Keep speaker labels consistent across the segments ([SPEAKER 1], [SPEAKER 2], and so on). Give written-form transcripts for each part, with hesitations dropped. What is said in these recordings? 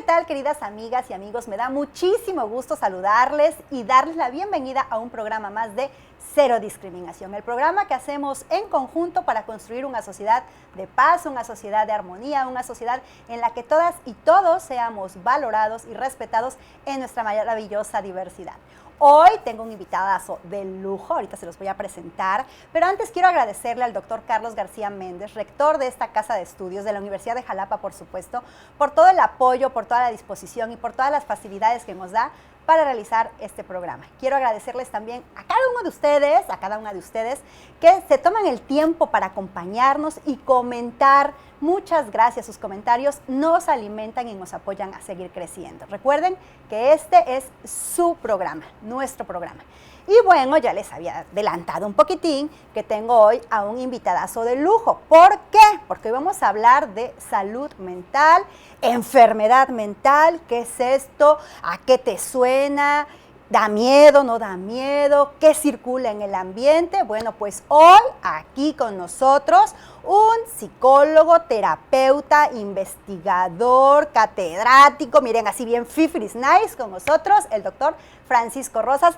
[SPEAKER 1] tal, queridas amigas y amigos? Me da muchísimo gusto saludarles y darles la bienvenida a un programa más de Cero Discriminación, el programa que hacemos en conjunto para construir una sociedad de paz, una sociedad de armonía, una sociedad en la que todas y todos seamos valorados y respetados en nuestra maravillosa diversidad. Hoy tengo un invitadazo de lujo, ahorita se los voy a presentar, pero antes quiero agradecerle al doctor Carlos García Méndez, rector de esta casa de estudios de la Universidad de Jalapa, por supuesto, por todo el apoyo, por toda la disposición y por todas las facilidades que nos da para realizar este programa. Quiero agradecerles también a cada uno de ustedes, a cada una de ustedes, que se toman el tiempo para acompañarnos y comentar. Muchas gracias, sus comentarios nos alimentan y nos apoyan a seguir creciendo. Recuerden que este es su programa, nuestro programa. Y bueno, ya les había adelantado un poquitín que tengo hoy a un invitadazo de lujo. ¿Por qué? Porque hoy vamos a hablar de salud mental, enfermedad mental. ¿Qué es esto? ¿A qué te suena? ¿Da miedo? ¿No da miedo? ¿Qué circula en el ambiente? Bueno, pues hoy aquí con nosotros un psicólogo, terapeuta, investigador, catedrático, miren, así bien fifiris nice con nosotros, el doctor Francisco Rosas.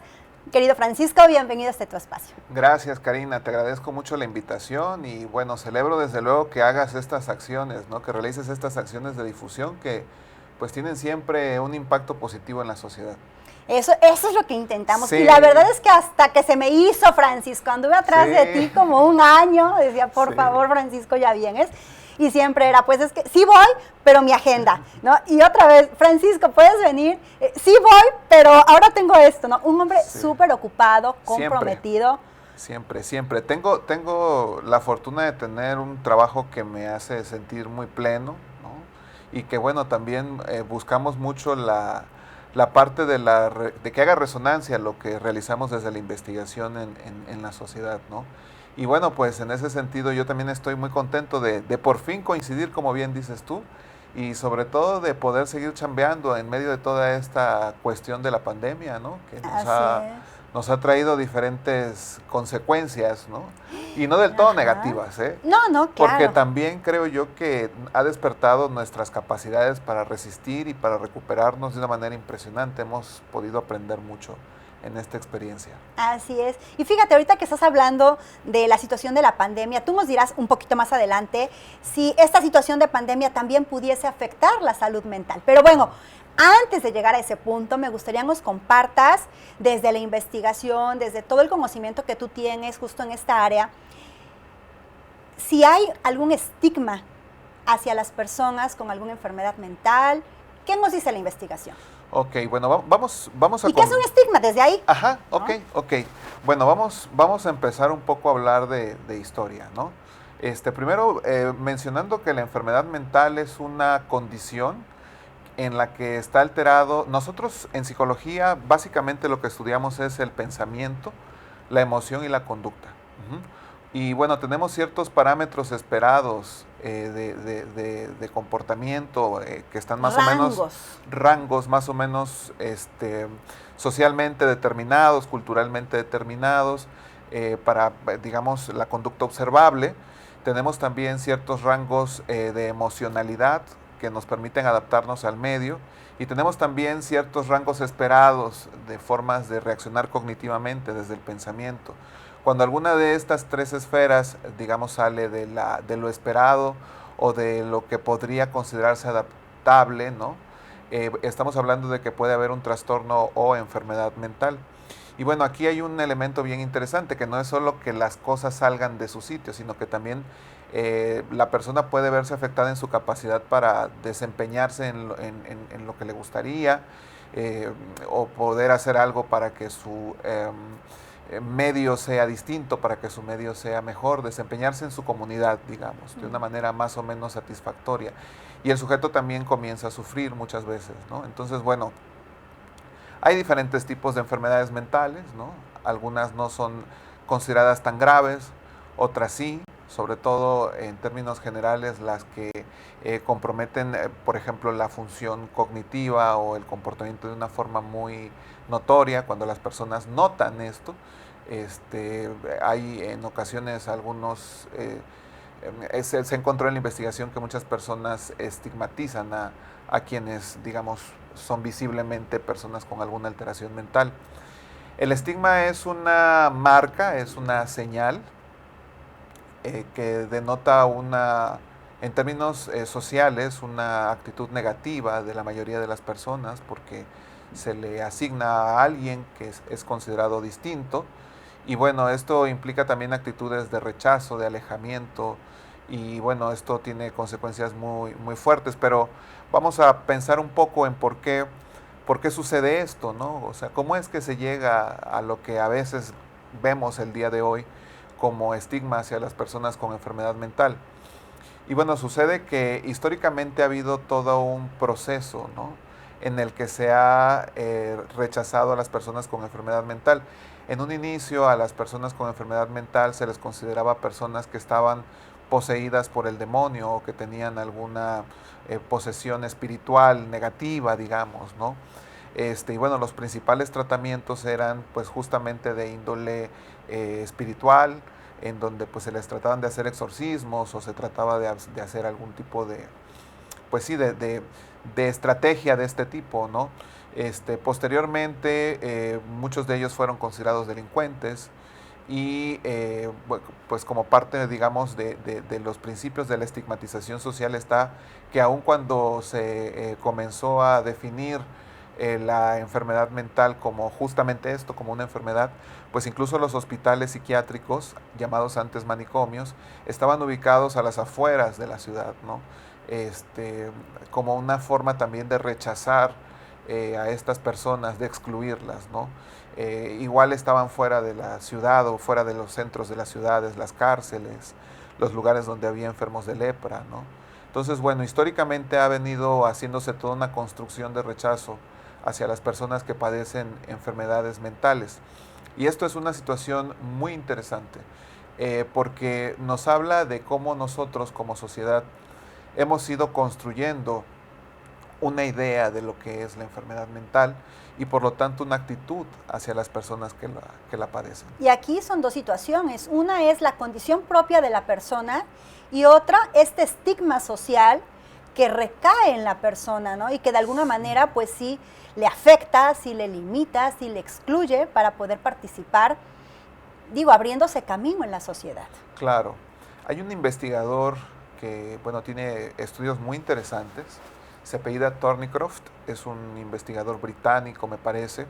[SPEAKER 1] Querido Francisco, bienvenido a este tu espacio.
[SPEAKER 2] Gracias, Karina, te agradezco mucho la invitación y bueno, celebro desde luego que hagas estas acciones, ¿no? Que realices estas acciones de difusión que pues tienen siempre un impacto positivo en la sociedad.
[SPEAKER 1] Eso es lo que intentamos.
[SPEAKER 2] Sí.
[SPEAKER 1] Y la verdad es que hasta que se me hizo, Francisco, anduve atrás de ti como un año, decía, por favor, Francisco, ya vienes. Y siempre era, pues es que sí voy, pero mi agenda, ¿no? Y otra vez, Francisco, ¿puedes venir? Sí voy, pero ahora tengo esto, ¿no? Un hombre súper ocupado, comprometido.
[SPEAKER 2] Siempre. Tengo la fortuna de tener un trabajo que me hace sentir muy pleno, ¿no? Y que, bueno, también buscamos mucho la parte de que haga resonancia lo que realizamos desde la investigación en la sociedad, ¿no? Y bueno, pues en ese sentido yo también estoy muy contento de por fin coincidir, como bien dices tú, y sobre todo de poder seguir chambeando en medio de toda esta cuestión de la pandemia, ¿no? Que nos ha traído diferentes consecuencias, ¿no? Y no del todo negativas, ¿eh?
[SPEAKER 1] No, claro.
[SPEAKER 2] Porque también creo yo que ha despertado nuestras capacidades para resistir y para recuperarnos de una manera impresionante. Hemos podido aprender mucho en esta experiencia.
[SPEAKER 1] Así es. Y fíjate, ahorita que estás hablando de la situación de la pandemia, tú nos dirás un poquito más adelante si esta situación de pandemia también pudiese afectar la salud mental. Pero bueno, antes de llegar a ese punto, me gustaría que nos compartas desde la investigación, desde todo el conocimiento que tú tienes justo en esta área, si hay algún estigma hacia las personas con alguna enfermedad mental. ¿Qué nos dice la investigación?
[SPEAKER 2] Ok, bueno, vamos a...
[SPEAKER 1] ¿Y qué es un estigma desde ahí?
[SPEAKER 2] Ajá,
[SPEAKER 1] ¿no?
[SPEAKER 2] ok. Bueno, vamos a empezar un poco a hablar de historia, ¿no? Primero, mencionando que la enfermedad mental es una condición en la que está alterado. Nosotros en psicología básicamente lo que estudiamos es el pensamiento, la emoción y la conducta. Y bueno, tenemos ciertos parámetros esperados de comportamiento que están más o menos rangos más o menos socialmente determinados, culturalmente determinados para, digamos, la conducta observable. Tenemos también ciertos rangos de emocionalidad que nos permiten adaptarnos al medio y tenemos también ciertos rangos esperados de formas de reaccionar cognitivamente desde el pensamiento. Cuando alguna de estas tres esferas, digamos, sale de lo esperado o de lo que podría considerarse adaptable, ¿no? Estamos hablando de que puede haber un trastorno o enfermedad mental. Y bueno, aquí hay un elemento bien interesante, que no es solo que las cosas salgan de su sitio, sino que también la persona puede verse afectada en su capacidad para desempeñarse en lo que le gustaría o poder hacer algo para que su medio sea distinto, para que su medio sea mejor, desempeñarse en su comunidad, digamos, de una manera más o menos satisfactoria. Y el sujeto también comienza a sufrir muchas veces, ¿no? Entonces, bueno, hay diferentes tipos de enfermedades mentales, ¿no? Algunas no son consideradas tan graves, otras sí, sobre todo en términos generales las que comprometen, por ejemplo, la función cognitiva o el comportamiento de una forma muy notoria. Cuando las personas notan esto, hay en ocasiones algunos Se encontró en la investigación que muchas personas estigmatizan a quienes, digamos, son visiblemente personas con alguna alteración mental. El estigma es una marca, es una señal que denota en términos sociales, una actitud negativa de la mayoría de las personas porque se le asigna a alguien que es considerado distinto. Y bueno, esto implica también actitudes de rechazo, de alejamiento, y bueno, esto tiene consecuencias muy, muy fuertes, pero vamos a pensar un poco en por qué sucede esto, ¿no? O sea, cómo es que se llega a lo que a veces vemos el día de hoy como estigma hacia las personas con enfermedad mental. Y bueno, sucede que históricamente ha habido todo un proceso, ¿no?, en el que se ha rechazado a las personas con enfermedad mental. En un inicio a las personas con enfermedad mental se les consideraba personas que estaban poseídas por el demonio o que tenían alguna posesión espiritual negativa, digamos, ¿no? Y bueno, los principales tratamientos eran pues justamente de índole espiritual, en donde pues se les trataban de hacer exorcismos o se trataba de hacer algún tipo de, pues sí, de estrategia de este tipo, ¿no? Posteriormente, muchos de ellos fueron considerados delincuentes y pues como parte, digamos, de los principios de la estigmatización social está que aun cuando se comenzó a definir la enfermedad mental como justamente esto, como una enfermedad, pues incluso los hospitales psiquiátricos, llamados antes manicomios, estaban ubicados a las afueras de la ciudad, ¿no? Como una forma también de rechazar a estas personas, de excluirlas, ¿no? Igual estaban fuera de la ciudad o fuera de los centros de las ciudades, las cárceles, los lugares donde había enfermos de lepra, ¿no? Entonces, bueno, históricamente ha venido haciéndose toda una construcción de rechazo hacia las personas que padecen enfermedades mentales. Y esto es una situación muy interesante, porque nos habla de cómo nosotros como sociedad hemos ido construyendo una idea de lo que es la enfermedad mental y por lo tanto una actitud hacia las personas que la padecen.
[SPEAKER 1] Y aquí son dos situaciones. Una es la condición propia de la persona y otra, este estigma social que recae en la persona, ¿no? Y que de alguna manera, pues sí, le afecta, sí le limita, sí le excluye para poder participar, digo, abriéndose camino en la sociedad.
[SPEAKER 2] Claro. Hay un investigador que, bueno, tiene estudios muy interesantes. Se apellida Thornycroft, es un investigador británico, me parece.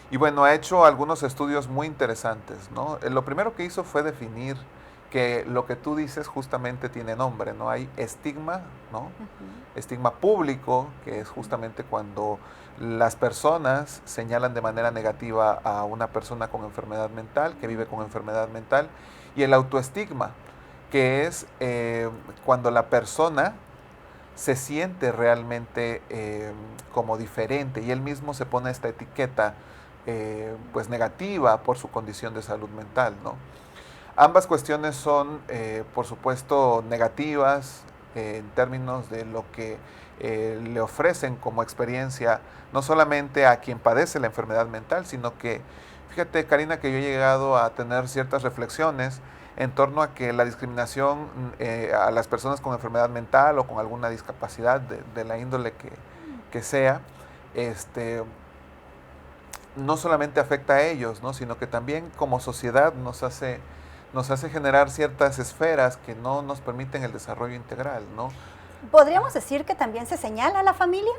[SPEAKER 2] Y bueno, ha hecho algunos estudios muy interesantes, ¿no? Lo primero que hizo fue definir que lo que tú dices justamente tiene nombre, ¿no? Hay estigma, ¿no? Estigma público, que es justamente cuando las personas señalan de manera negativa a una persona con enfermedad mental, que vive con enfermedad mental, y el autoestigma, que es cuando la persona se siente realmente como diferente y él mismo se pone esta etiqueta pues negativa por su condición de salud mental, ¿no? Ambas cuestiones son, por supuesto, negativas en términos de lo que le ofrecen como experiencia, no solamente a quien padece la enfermedad mental, sino que, fíjate, Karina, que yo he llegado a tener ciertas reflexiones en torno a que la discriminación a las personas con enfermedad mental o con alguna discapacidad de la índole que sea, no solamente afecta a ellos, ¿no?, sino que también como sociedad nos hace generar ciertas esferas que no nos permiten el desarrollo integral, ¿no?
[SPEAKER 1] ¿Podríamos decir que también se señala a la familia?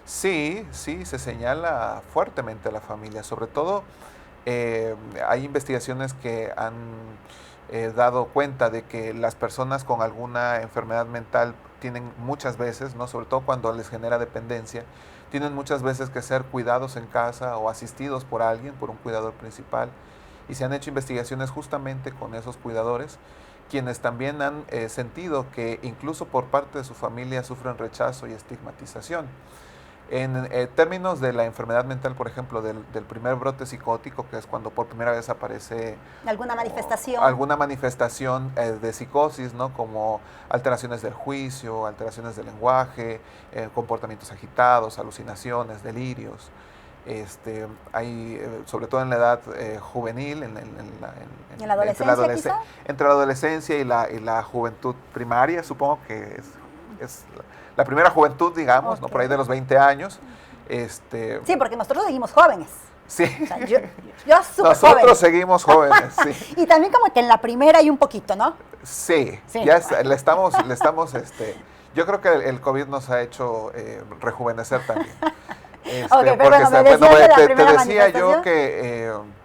[SPEAKER 2] Sí, sí, se señala fuertemente a la familia. Sobre todo, hay investigaciones que han dado cuenta de que las personas con alguna enfermedad mental tienen muchas veces, ¿no?, sobre todo cuando les genera dependencia, tienen muchas veces que ser cuidados en casa o asistidos por alguien, por un cuidador principal. Y se han hecho investigaciones justamente con esos cuidadores, quienes también han sentido que incluso por parte de su familia sufren rechazo y estigmatización. En términos de la enfermedad mental, por ejemplo, del primer brote psicótico, que es cuando por primera vez aparece
[SPEAKER 1] ¿Alguna manifestación?
[SPEAKER 2] Alguna manifestación de psicosis, ¿no?, como alteraciones del juicio, alteraciones del lenguaje, comportamientos agitados, alucinaciones, delirios. hay, sobre todo en la edad juvenil,
[SPEAKER 1] ¿En la adolescencia quizá?
[SPEAKER 2] Entre la adolescencia y la juventud primaria, supongo que es la primera juventud, digamos, ¿no? Por ahí de los 20 años.
[SPEAKER 1] Sí, porque nosotros seguimos jóvenes.
[SPEAKER 2] Sí.
[SPEAKER 1] O sea, yo súper
[SPEAKER 2] Nosotros
[SPEAKER 1] joven.
[SPEAKER 2] seguimos jóvenes, sí.
[SPEAKER 1] Y también como que en la primera hay un poquito, ¿no?
[SPEAKER 2] Sí,
[SPEAKER 1] Sí.
[SPEAKER 2] ya le estamos, yo creo que el COVID nos ha hecho rejuvenecer también.
[SPEAKER 1] Ok, pero
[SPEAKER 2] porque
[SPEAKER 1] bueno, me decías de la
[SPEAKER 2] te
[SPEAKER 1] primera
[SPEAKER 2] decía yo
[SPEAKER 1] manifestación.
[SPEAKER 2] que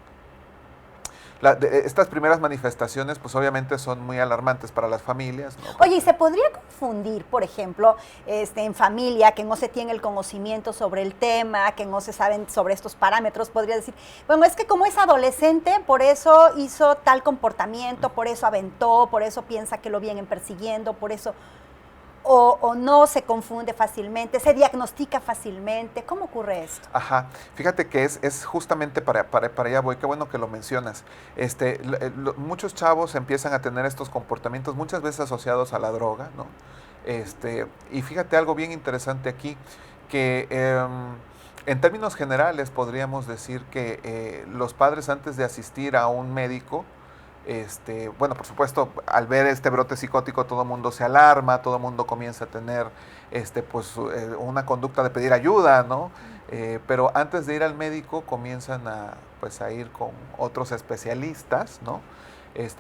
[SPEAKER 2] estas primeras manifestaciones, pues obviamente son muy alarmantes para las familias, ¿no?
[SPEAKER 1] Oye, ¿y se podría confundir, por ejemplo, en familia, que no se tiene el conocimiento sobre el tema, que no se saben sobre estos parámetros? Podría decir, bueno, es que como es adolescente, por eso hizo tal comportamiento, por eso aventó, por eso piensa que lo vienen persiguiendo, por eso... O no se confunde fácilmente, se diagnostica fácilmente. ¿Cómo ocurre esto?
[SPEAKER 2] Ajá, fíjate que es justamente para allá voy, qué bueno que lo mencionas. Muchos chavos empiezan a tener estos comportamientos muchas veces asociados a la droga, ¿no? Y fíjate algo bien interesante aquí, que en términos generales podríamos decir que los padres antes de asistir a un médico, bueno, por supuesto, al ver este brote psicótico todo el mundo se alarma, todo el mundo comienza a tener una conducta de pedir ayuda, ¿no? Pero antes de ir al médico comienzan a ir con otros especialistas, ¿no?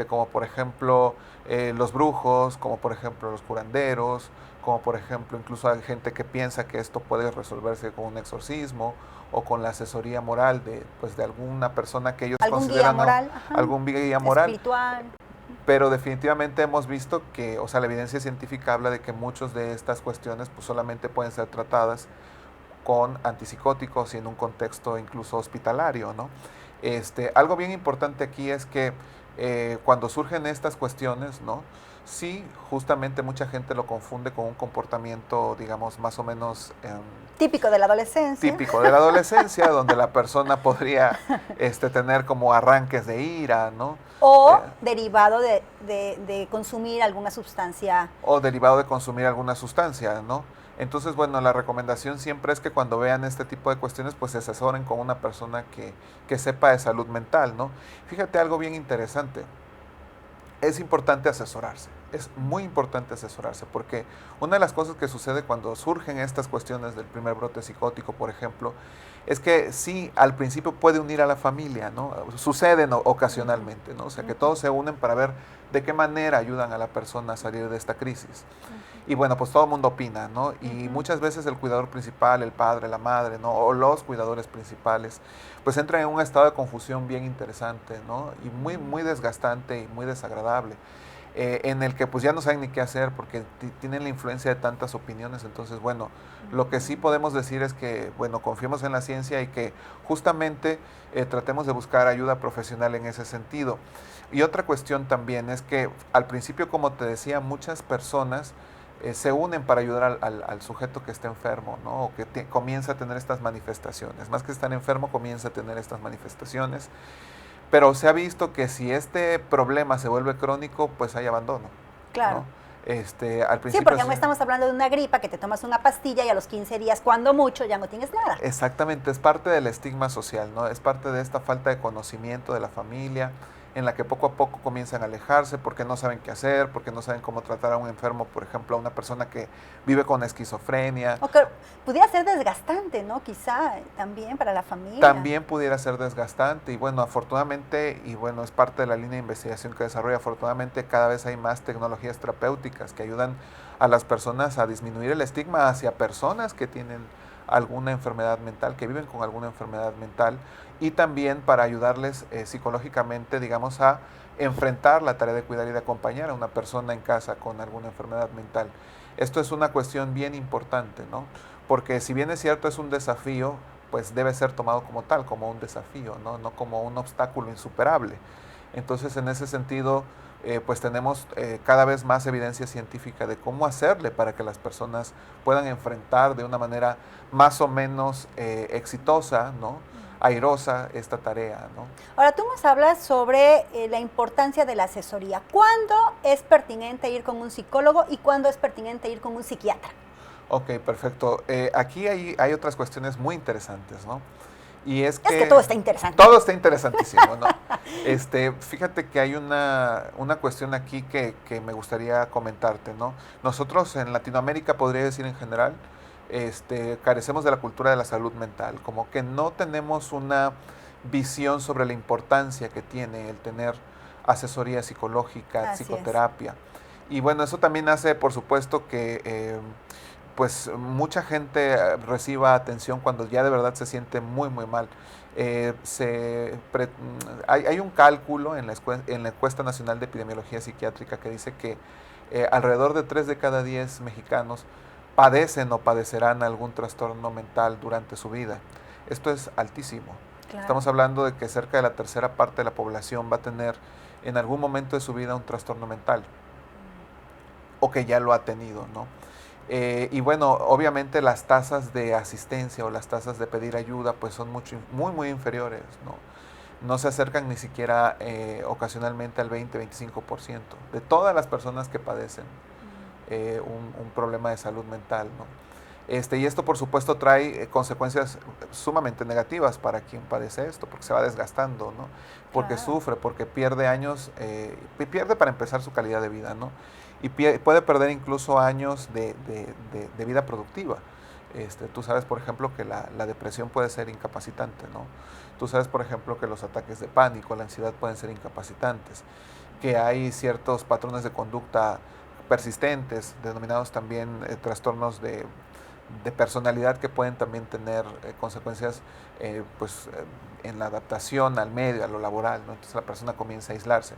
[SPEAKER 2] Como por ejemplo los brujos, como por ejemplo los curanderos, como por ejemplo incluso hay gente que piensa que esto puede resolverse con un exorcismo o con la asesoría moral de alguna persona que ellos consideran algún guía moral,
[SPEAKER 1] espiritual.
[SPEAKER 2] pero definitivamente hemos visto que, o sea, la evidencia científica habla de que muchas de estas cuestiones pues solamente pueden ser tratadas con antipsicóticos y en un contexto incluso hospitalario, ¿no? Algo bien importante aquí es que cuando surgen estas cuestiones, ¿no? Sí, justamente mucha gente lo confunde con un comportamiento, digamos, más o menos...
[SPEAKER 1] típico de la adolescencia.
[SPEAKER 2] Típico de la adolescencia, donde la persona podría tener como arranques de ira, ¿no?
[SPEAKER 1] O derivado de consumir alguna sustancia.
[SPEAKER 2] O derivado de consumir alguna sustancia, ¿no? Entonces, bueno, la recomendación siempre es que cuando vean este tipo de cuestiones, pues se asesoren con una persona que sepa de salud mental, ¿no? Fíjate algo bien interesante. Es importante asesorarse, es muy importante asesorarse, porque una de las cosas que sucede cuando surgen estas cuestiones del primer brote psicótico, por ejemplo, es que sí, al principio puede unir a la familia, ¿no? Suceden ocasionalmente, ¿no? O sea, que todos se unen para ver de qué manera ayudan a la persona a salir de esta crisis. Y bueno, pues todo el mundo opina, ¿no? Y muchas veces el cuidador principal, el padre, la madre, ¿no? O los cuidadores principales, pues entran en un estado de confusión bien interesante, ¿no? Y muy, muy desgastante y muy desagradable, en el que pues ya no saben ni qué hacer porque tienen la influencia de tantas opiniones. Entonces, bueno, lo que sí podemos decir es que, bueno, confiemos en la ciencia y que justamente tratemos de buscar ayuda profesional en ese sentido. Y otra cuestión también es que al principio, como te decía, muchas personas se unen para ayudar al sujeto que está enfermo, ¿no? O que comienza a tener estas manifestaciones. Más que estar enfermo, comienza a tener estas manifestaciones. Pero se ha visto que si este problema se vuelve crónico, pues hay abandono.
[SPEAKER 1] Claro.
[SPEAKER 2] ¿No? Al principio
[SPEAKER 1] sí, porque no estamos hablando de una gripa que te tomas una pastilla y a los 15 días, cuando mucho, ya no tienes nada.
[SPEAKER 2] Exactamente, es parte del estigma social, ¿no? Es parte de esta falta de conocimiento de la familia, en la que poco a poco comienzan a alejarse porque no saben qué hacer, porque no saben cómo tratar a un enfermo, por ejemplo, a una persona que vive con esquizofrenia.
[SPEAKER 1] O que pudiera ser desgastante, ¿no? Quizá también para la familia.
[SPEAKER 2] También pudiera ser desgastante y bueno, afortunadamente, y bueno, es parte de la línea de investigación que desarrolla, afortunadamente cada vez hay más tecnologías terapéuticas que ayudan a las personas a disminuir el estigma hacia personas que tienen alguna enfermedad mental, que viven con alguna enfermedad mental, y también para ayudarles psicológicamente, digamos, a enfrentar la tarea de cuidar y de acompañar a una persona en casa con alguna enfermedad mental. Esto es una cuestión bien importante, ¿no? Porque si bien es cierto es un desafío, pues debe ser tomado como tal, como un desafío, ¿no? No como un obstáculo insuperable. Entonces, en ese sentido, pues tenemos cada vez más evidencia científica de cómo hacerle para que las personas puedan enfrentar de una manera más o menos exitosa, ¿no? Airosa esta tarea, ¿no?
[SPEAKER 1] Ahora, tú nos hablas sobre la importancia de la asesoría. ¿Cuándo es pertinente ir con un psicólogo y cuándo es pertinente ir con un psiquiatra?
[SPEAKER 2] Ok, perfecto. Aquí hay otras cuestiones muy interesantes, ¿no? Y es
[SPEAKER 1] que todo está interesante.
[SPEAKER 2] Todo está interesantísimo, ¿no? Fíjate que hay una cuestión aquí que me gustaría comentarte, ¿no? Nosotros en Latinoamérica, podría decir en general, carecemos de la cultura de la salud mental, como que no tenemos una visión sobre la importancia que tiene el tener asesoría psicológica,
[SPEAKER 1] Así
[SPEAKER 2] psicoterapia. Y bueno, eso también hace, por supuesto, que pues mucha gente reciba atención cuando ya de verdad se siente muy, muy mal. Hay un cálculo en la Encuesta Nacional de Epidemiología Psiquiátrica que dice que alrededor de 3 de cada 10 mexicanos padecen o padecerán algún trastorno mental durante su vida. Esto es altísimo.
[SPEAKER 1] Claro.
[SPEAKER 2] Estamos hablando de que cerca de la tercera parte de la población va a tener en algún momento de su vida un trastorno mental, o que ya lo ha tenido, ¿no? Y bueno, obviamente las tasas de asistencia o las tasas de pedir ayuda pues son muy inferiores, ¿no? No se acercan ni siquiera ocasionalmente al 20-25% de todas las personas que padecen un problema de salud mental, ¿no? Y esto por supuesto trae consecuencias sumamente negativas para quien padece esto, porque se va desgastando, ¿no? Porque
[SPEAKER 1] Claro.
[SPEAKER 2] sufre, porque pierde años, pierde para empezar su calidad de vida, ¿no? Y puede perder incluso años de vida productiva. Tú sabes, por ejemplo, que la depresión puede ser incapacitante, ¿no? Tú sabes, por ejemplo, que los ataques de pánico, la ansiedad pueden ser incapacitantes, que hay ciertos patrones de conducta persistentes, denominados también trastornos de personalidad, que pueden también tener consecuencias en la adaptación al medio, a lo laboral, ¿no? Entonces la persona comienza a aislarse.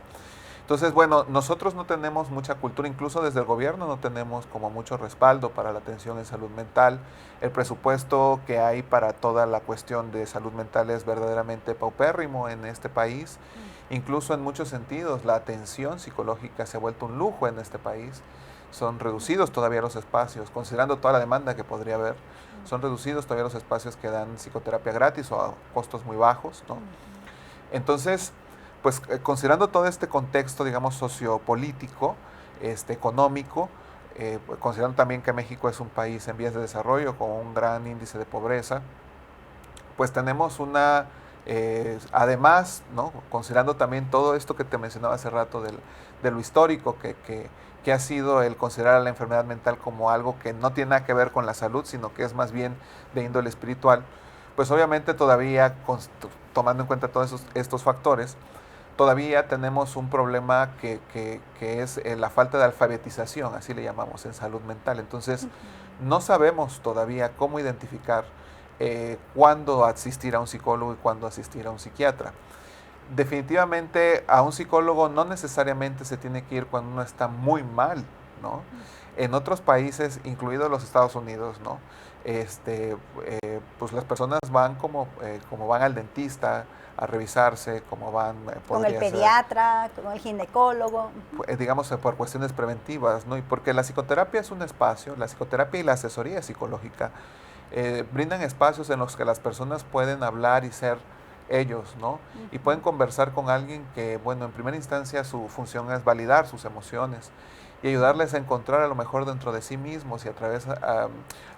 [SPEAKER 2] Entonces, bueno, nosotros no tenemos mucha cultura, incluso desde el gobierno no tenemos como mucho respaldo para la atención en salud mental. El presupuesto que hay para toda la cuestión de salud mental es verdaderamente paupérrimo en este país. Incluso en muchos sentidos la atención psicológica se ha vuelto un lujo en este país. Son reducidos todavía los espacios, considerando toda la demanda que podría haber, son reducidos todavía los espacios que dan psicoterapia gratis o a costos muy bajos, ¿no? Entonces, pues considerando todo este contexto, digamos, sociopolítico, económico, considerando también que México es un país en vías de desarrollo con un gran índice de pobreza, pues tenemos además, ¿no? Considerando también todo esto que te mencionaba hace rato de lo histórico que ha sido el considerar a la enfermedad mental como algo que no tiene nada que ver con la salud, sino que es más bien de índole espiritual, pues obviamente todavía, tomando en cuenta todos estos factores, todavía tenemos un problema que es la falta de alfabetización, así le llamamos, en salud mental. Entonces, no sabemos todavía cómo identificar cuándo asistir a un psicólogo y cuándo asistir a un psiquiatra. Definitivamente a un psicólogo no necesariamente se tiene que ir cuando uno está muy mal, ¿no? En otros países, incluidos los Estados Unidos, ¿no? Pues las personas van como van al dentista a revisarse, como van
[SPEAKER 1] con el pediatra, con el ginecólogo.
[SPEAKER 2] Digamos, por cuestiones preventivas, ¿no? Y porque la psicoterapia es un espacio, la psicoterapia y la asesoría psicológica brindan espacios en los que las personas pueden hablar y ser ellos, ¿no? Y pueden conversar con alguien que, bueno, en primera instancia su función es validar sus emociones y ayudarles a encontrar a lo mejor dentro de sí mismos y a través a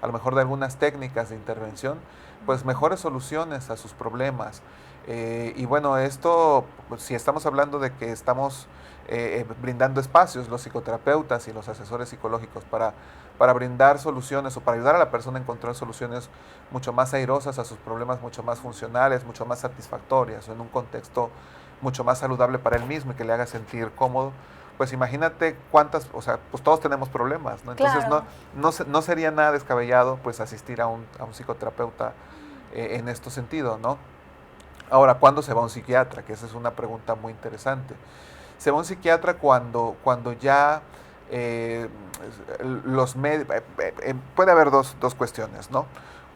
[SPEAKER 2] lo mejor de algunas técnicas de intervención, pues mejores soluciones a sus problemas. Y bueno, esto, pues, si estamos hablando de que estamos brindando espacios, los psicoterapeutas y los asesores psicológicos, para brindar soluciones o para ayudar a la persona a encontrar soluciones mucho más airosas a sus problemas, mucho más funcionales, mucho más satisfactorias, o en un contexto mucho más saludable para él mismo y que le haga sentir cómodo, pues imagínate cuántas, o sea, pues todos tenemos problemas, ¿no? Entonces
[SPEAKER 1] Claro.
[SPEAKER 2] no sería nada descabellado pues asistir a un psicoterapeuta en este sentido, ¿no? Ahora, ¿cuándo se va a un psiquiatra? Que esa es una pregunta muy interesante. Se va a un psiquiatra cuando ya puede haber dos cuestiones, ¿no?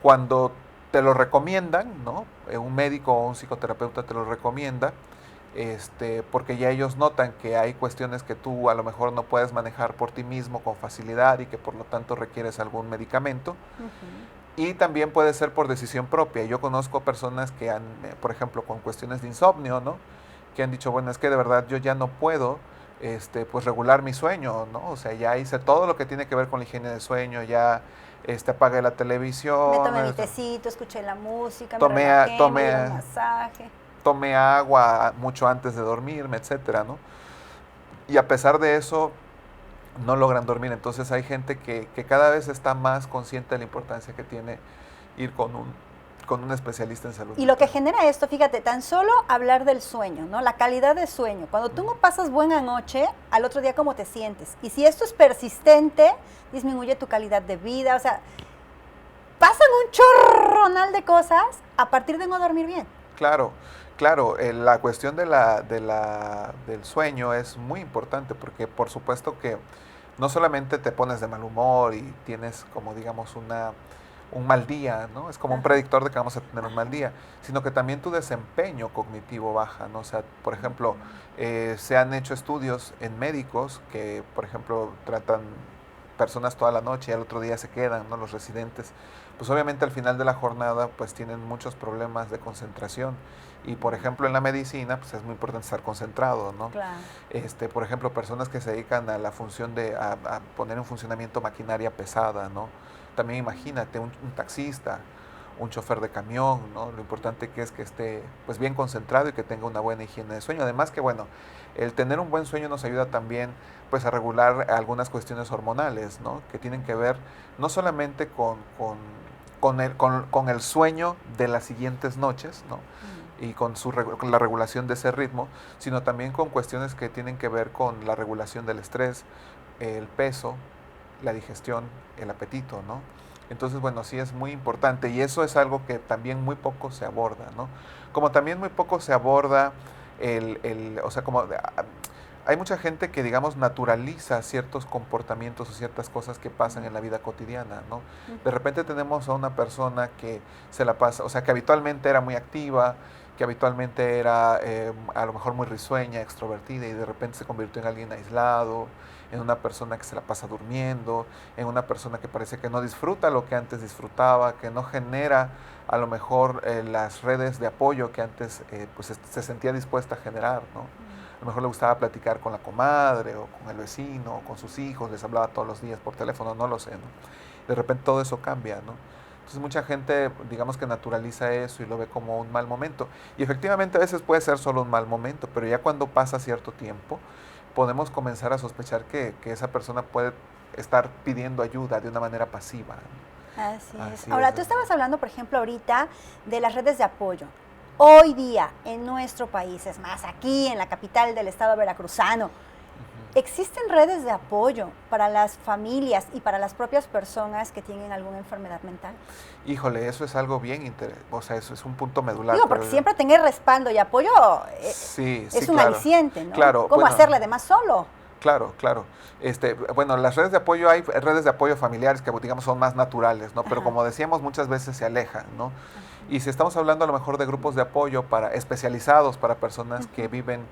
[SPEAKER 2] Cuando te lo recomiendan, ¿no? Un médico o un psicoterapeuta te lo recomienda, porque ya ellos notan que hay cuestiones que tú a lo mejor no puedes manejar por ti mismo con facilidad y que por lo tanto requieres algún medicamento. Y también puede ser por decisión propia. Yo conozco personas que han, por ejemplo, con cuestiones de insomnio, ¿no? Que han dicho, bueno, es que de verdad yo ya no puedo pues regular mi sueño, ¿no? O sea, ya hice todo lo que tiene que ver con la higiene de sueño, ya apague la televisión.
[SPEAKER 1] Me tomé mi tecito, escuché la música, me
[SPEAKER 2] Tomé,
[SPEAKER 1] relajé, me dieron masaje.
[SPEAKER 2] Tomé agua mucho antes de dormirme, etcétera, ¿no? Y a pesar de eso, no logran dormir. Entonces hay gente que cada vez está más consciente de la importancia que tiene ir con un especialista en salud.
[SPEAKER 1] Y lo que genera esto, fíjate, tan solo hablar del sueño, ¿no? La calidad de sueño. Cuando tú no pasas buena noche, al otro día cómo te sientes. Y si esto es persistente, disminuye tu calidad de vida. O sea, pasan un chorronal de cosas a partir de no dormir bien.
[SPEAKER 2] Claro, claro. La cuestión del sueño es muy importante porque por supuesto que no solamente te pones de mal humor y tienes como digamos un mal día, ¿no? Es como un predictor de que vamos a tener un mal día, sino que también tu desempeño cognitivo baja, ¿no? O sea, por ejemplo, se han hecho estudios en médicos que, por ejemplo, tratan personas toda la noche y al otro día se quedan, ¿no? Los residentes, pues obviamente al final de la jornada pues tienen muchos problemas de concentración y por ejemplo en la medicina pues es muy importante estar concentrado, ¿no?
[SPEAKER 1] Claro.
[SPEAKER 2] Por ejemplo, personas que se dedican a la función a poner en funcionamiento maquinaria pesada, ¿no? También imagínate un taxista, un chofer de camión, ¿no? Lo importante que es que esté pues bien concentrado y que tenga una buena higiene de sueño. Además que bueno, el tener un buen sueño nos ayuda también pues a regular algunas cuestiones hormonales, ¿no? Que tienen que ver no solamente con el sueño de las siguientes noches, ¿no? Y con la regulación de ese ritmo, sino también con cuestiones que tienen que ver con la regulación del estrés, el peso, la digestión, el apetito, ¿no? Entonces, bueno, sí es muy importante y eso es algo que también muy poco se aborda, ¿no? Como también muy poco se aborda o sea, como hay mucha gente que, digamos, naturaliza ciertos comportamientos o ciertas cosas que pasan en la vida cotidiana, ¿no? De repente tenemos a una persona que se la pasa, o sea, que habitualmente era muy activa, que habitualmente era a lo mejor muy risueña, extrovertida y de repente se convirtió en alguien aislado, en una persona que se la pasa durmiendo, en una persona que parece que no disfruta lo que antes disfrutaba, que no genera a lo mejor las redes de apoyo que antes pues se sentía dispuesta a generar, ¿no? A lo mejor le gustaba platicar con la comadre o con el vecino o con sus hijos, les hablaba todos los días por teléfono, no lo sé, ¿no? De repente todo eso cambia, ¿no? Entonces mucha gente, digamos que naturaliza eso y lo ve como un mal momento. Y efectivamente a veces puede ser solo un mal momento, pero ya cuando pasa cierto tiempo, podemos comenzar a sospechar que esa persona puede estar pidiendo ayuda de una manera pasiva, ¿no?
[SPEAKER 1] Así es. Ahora, tú estabas hablando, por ejemplo, ahorita de las redes de apoyo. Hoy día, en nuestro país, es más, aquí en la capital del estado veracruzano, ¿existen redes de apoyo para las familias y para las propias personas que tienen alguna enfermedad mental?
[SPEAKER 2] Híjole, eso es algo bien interesante, o sea, eso es un punto medular.
[SPEAKER 1] Digo, porque siempre tener respaldo y apoyo
[SPEAKER 2] sí,
[SPEAKER 1] es un
[SPEAKER 2] claro,
[SPEAKER 1] aliciente, ¿no?
[SPEAKER 2] Claro,
[SPEAKER 1] ¿Cómo hacerle de más solo?
[SPEAKER 2] Claro, claro. Bueno, las redes de apoyo, hay redes de apoyo familiares que digamos son más naturales, ¿no? Pero como decíamos, muchas veces se alejan, ¿no? Y si estamos hablando a lo mejor de grupos de apoyo especializados para personas que viven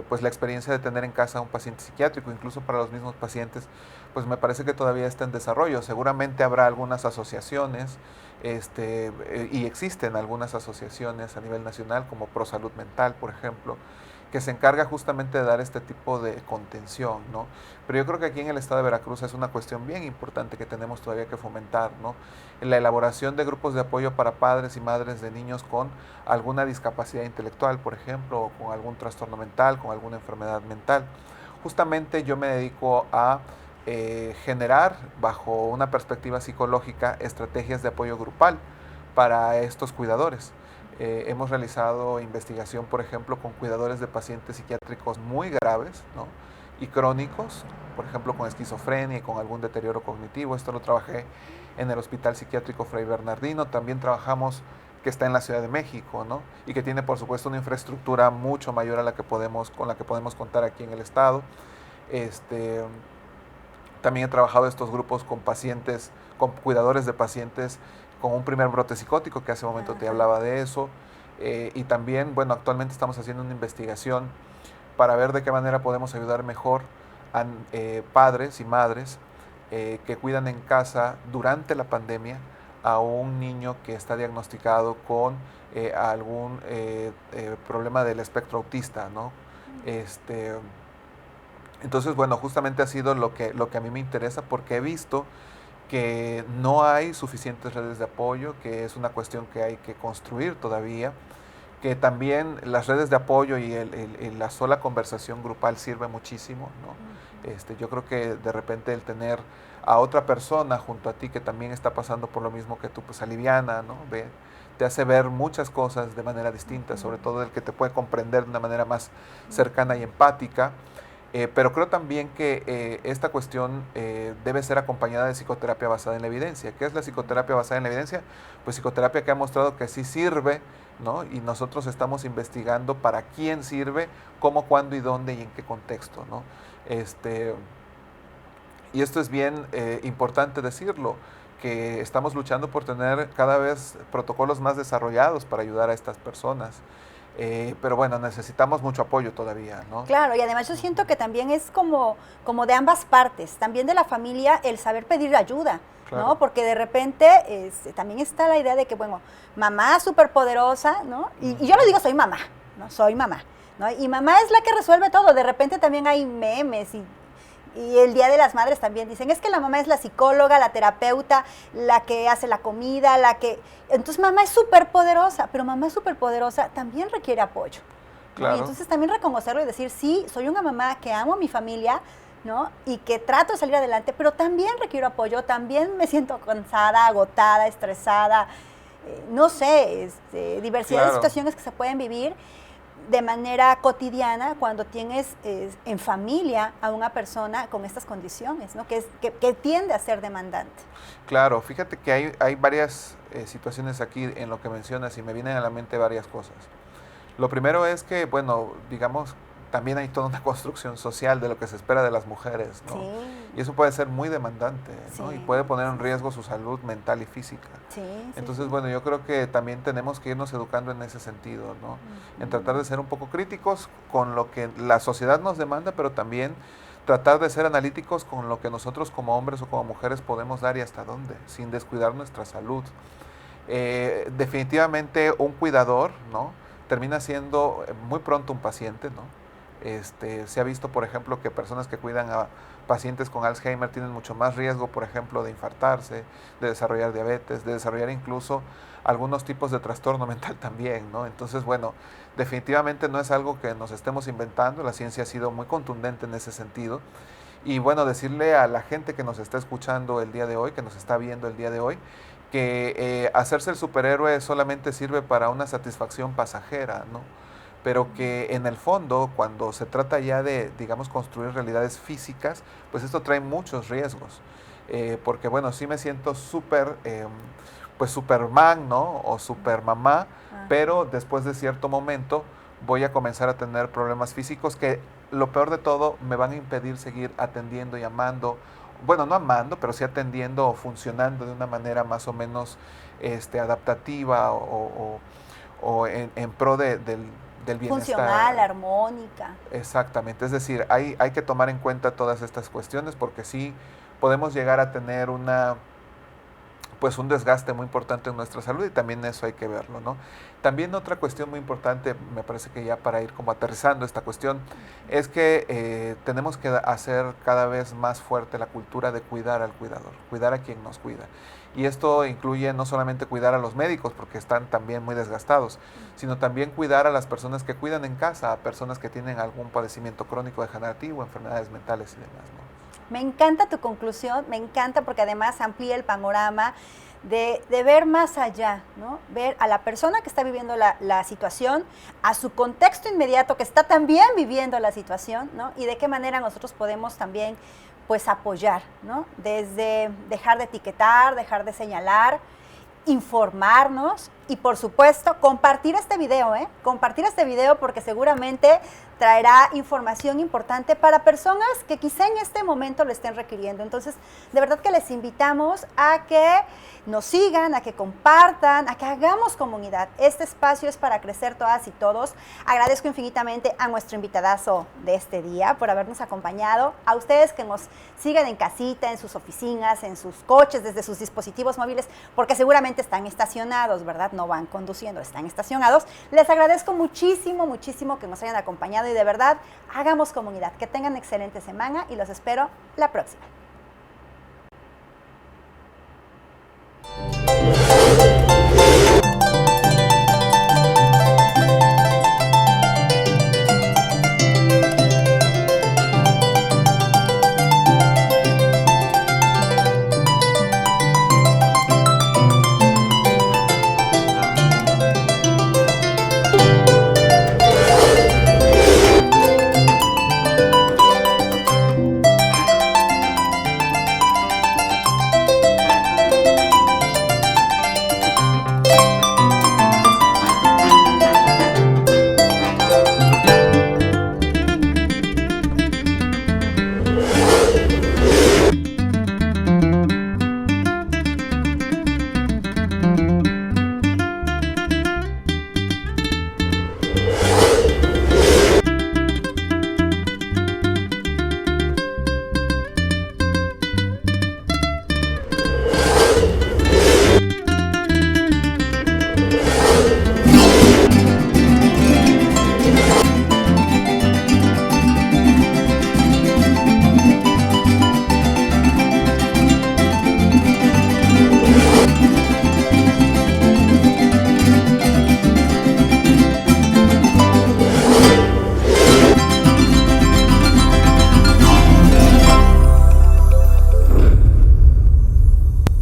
[SPEAKER 2] pues la experiencia de tener en casa a un paciente psiquiátrico, incluso para los mismos pacientes, pues me parece que todavía está en desarrollo. Seguramente habrá algunas asociaciones y existen algunas asociaciones a nivel nacional como ProSalud Mental, por ejemplo, que se encarga justamente de dar este tipo de contención, ¿no? Pero yo creo que aquí en el estado de Veracruz es una cuestión bien importante que tenemos todavía que fomentar, ¿no? La elaboración de grupos de apoyo para padres y madres de niños con alguna discapacidad intelectual, por ejemplo, o con algún trastorno mental, con alguna enfermedad mental. Justamente yo me dedico a generar, bajo una perspectiva psicológica, estrategias de apoyo grupal para estos cuidadores. Hemos realizado investigación, por ejemplo, con cuidadores de pacientes psiquiátricos muy graves, ¿no? Y crónicos, por ejemplo, con esquizofrenia y con algún deterioro cognitivo. Esto lo trabajé en el Hospital Psiquiátrico Fray Bernardino. También trabajamos que está en la Ciudad de México, ¿no? Y que tiene, por supuesto, una infraestructura mucho mayor a con la que podemos contar aquí en el estado. También he trabajado estos grupos con pacientes, con cuidadores de pacientes con un primer brote psicótico, que hace un momento te hablaba de eso. Y también, bueno, actualmente estamos haciendo una investigación para ver de qué manera podemos ayudar mejor a padres y madres que cuidan en casa durante la pandemia a un niño que está diagnosticado con algún problema del espectro autista, ¿no? Entonces, bueno, justamente ha sido lo que a mí me interesa porque he visto que no hay suficientes redes de apoyo, que es una cuestión que hay que construir todavía, que también las redes de apoyo y la sola conversación grupal sirve muchísimo, ¿no? Yo creo que de repente el tener a otra persona junto a ti que también está pasando por lo mismo que tú, pues aliviana, ¿no? Te hace ver muchas cosas de manera distinta, sobre todo el que te puede comprender de una manera más cercana y empática. Pero creo también que esta cuestión debe ser acompañada de psicoterapia basada en la evidencia. ¿Qué es la psicoterapia basada en la evidencia? Pues psicoterapia que ha mostrado que sí sirve, ¿no? Y nosotros estamos investigando para quién sirve, cómo, cuándo y dónde y en qué contexto, ¿no? Y esto es bien importante decirlo, que estamos luchando por tener cada vez protocolos más desarrollados para ayudar a estas personas. Pero bueno, necesitamos mucho apoyo todavía, ¿no?
[SPEAKER 1] Claro, y además yo siento que también es como de ambas partes, también de la familia el saber pedir ayuda, claro, ¿no? Porque de repente también está la idea de que, bueno, mamá superpoderosa, ¿no? Y yo le digo, soy mamá, ¿no? Soy mamá, ¿no? Y mamá es la que resuelve todo, de repente también hay memes y el Día de las Madres también dicen, es que la mamá es la psicóloga, la terapeuta, la que hace la comida, Entonces mamá es súper poderosa, pero mamá súper poderosa también requiere apoyo.
[SPEAKER 2] Claro.
[SPEAKER 1] Y entonces también reconocerlo y decir, sí, soy una mamá que amo a mi familia, ¿no? Y que trato de salir adelante, pero también requiero apoyo, también me siento cansada, agotada, estresada, no sé, diversidad
[SPEAKER 2] claro,
[SPEAKER 1] de situaciones que se pueden vivir de manera cotidiana cuando tienes en familia a una persona con estas condiciones, ¿no? que tiende a ser demandante.
[SPEAKER 2] Claro, fíjate que hay varias situaciones aquí en lo que mencionas y me vienen a la mente varias cosas. Lo primero es que, bueno, digamos, también hay toda una construcción social de lo que se espera de las mujeres, ¿no?
[SPEAKER 1] Sí.
[SPEAKER 2] Y eso puede ser muy demandante, ¿no?
[SPEAKER 1] Sí.
[SPEAKER 2] Y puede poner en riesgo su salud mental y física.
[SPEAKER 1] Sí,
[SPEAKER 2] Entonces,
[SPEAKER 1] sí.
[SPEAKER 2] bueno, yo creo que también tenemos que irnos educando en ese sentido, ¿no? En tratar de ser un poco críticos con lo que la sociedad nos demanda, pero también tratar de ser analíticos con lo que nosotros como hombres o como mujeres podemos dar y hasta dónde, sin descuidar nuestra salud. Definitivamente un cuidador, ¿no? Termina siendo muy pronto un paciente, ¿no? Se ha visto, por ejemplo, que personas que cuidan a pacientes con Alzheimer tienen mucho más riesgo, por ejemplo, de infartarse, de desarrollar diabetes, de desarrollar incluso algunos tipos de trastorno mental también, ¿no? Entonces, bueno, definitivamente no es algo que nos estemos inventando, la ciencia ha sido muy contundente en ese sentido. Y bueno, decirle a la gente que nos está escuchando el día de hoy, que nos está viendo el día de hoy, que hacerse el superhéroe solamente sirve para una satisfacción pasajera, ¿no? Pero que en el fondo, cuando se trata ya de, digamos, construir realidades físicas, pues esto trae muchos riesgos. Porque, bueno, sí me siento súper, pues Superman, ¿no? O Supermamá, pero después de cierto momento voy a comenzar a tener problemas físicos que, lo peor de todo, me van a impedir seguir atendiendo y amando. Bueno, no amando, pero sí atendiendo o funcionando de una manera más o menos adaptativa o en pro del bienestar.
[SPEAKER 1] Funcional, armónica.
[SPEAKER 2] Exactamente, es decir, hay que tomar en cuenta todas estas cuestiones porque sí podemos llegar a tener pues un desgaste muy importante en nuestra salud y también eso hay que verlo, ¿no? También otra cuestión muy importante, me parece que ya para ir como aterrizando esta cuestión, es que tenemos que hacer cada vez más fuerte la cultura de cuidar al cuidador, cuidar a quien nos cuida. Y esto incluye no solamente cuidar a los médicos, porque están también muy desgastados, sino también cuidar a las personas que cuidan en casa, a personas que tienen algún padecimiento crónico degenerativo, enfermedades mentales y demás, ¿no?
[SPEAKER 1] Me encanta tu conclusión, me encanta porque además amplía el panorama de ver más allá, ¿no? Ver a la persona que está viviendo la situación, a su contexto inmediato que está también viviendo la situación, ¿no? Y de qué manera nosotros podemos también, pues, apoyar, ¿no? Desde dejar de etiquetar, dejar de señalar, informarnos y, por supuesto, compartir este video, compartir este video porque seguramente traerá información importante para personas que quizá en este momento lo estén requiriendo. Entonces, de verdad que les invitamos a que nos sigan, a que compartan, a que hagamos comunidad. Este espacio es para crecer todas y todos. Agradezco infinitamente a nuestro invitadazo de este día por habernos acompañado, a ustedes que nos siguen en casita, en sus oficinas, en sus coches, desde sus dispositivos móviles, porque seguramente están estacionados, ¿verdad? No van conduciendo, están estacionados. Les agradezco muchísimo, muchísimo que nos hayan acompañado y de verdad, hagamos comunidad. Que tengan excelente semana y los espero la próxima.